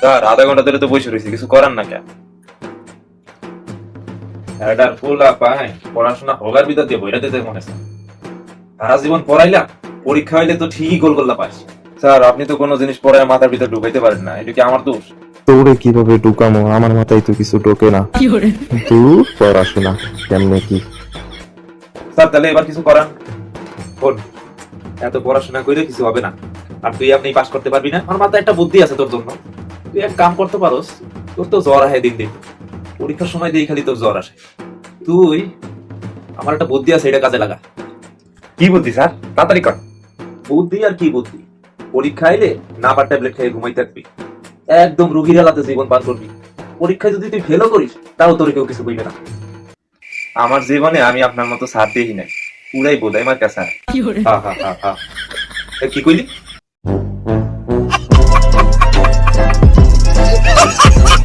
Sir আধা ঘন্টা ধরে তো বসে রয়েছি, কিছু করার না কেন? এটার ফুলা পায় পড়াশোনা হবার ভিতর দিয়ে বইটা দিতে মনে হয়। সারা জীবন পড়াইলাম, পরীক্ষা হইলে তো ঠিকই গোল গোল্লা পাস। স্যার আপনি তো কোনো জিনিস পড়ায় মাথার ভিতর ঢুকাইতে পারেন না, এটা কি আমার দোষ? তোরে কিভাবে ঢুকামো, আমার মাথায় তো কিছু ঢোকে না। কিন্তু পড়াশোনা কেমনে কি? স্যার তাহলে এবার কিছু করান। শোন, এত পড়াশোনা করে কিছু হবে না, আর তুই আপনি পাস করতে পারবি না। আমার মাথায় একটা বুদ্ধি আছে তোর জন্য। তুই এক কাম করতে পারোস, তোর তো জ্বর আহে দিন দিন, পরীক্ষার সময় দিয়ে খালি তোর জ্বর আসে। তুই, আমার একটা বুদ্ধি আছে, এটা কাজে লাগা। কি বুদ্ধি স্যার, তাড়াতাড়ি কর। বুদ্ধি আর কি বুদ্ধি, পরীক্ষা এলে না বা ট্যাবলেট খেয়ে ঘুমাই থাকবি, একদম রুগীর আলাতে জীবন পার করবি। পরীক্ষায় যদি তুই ফেলও করিস তাও তোর কেউ কিছু বলবে না। আমার জীবনে আমি আপনার মতো স্যার দেখি নাই, পুরাই বোধাই মার স্যার। হা হা হা হা। এ কি কইলি?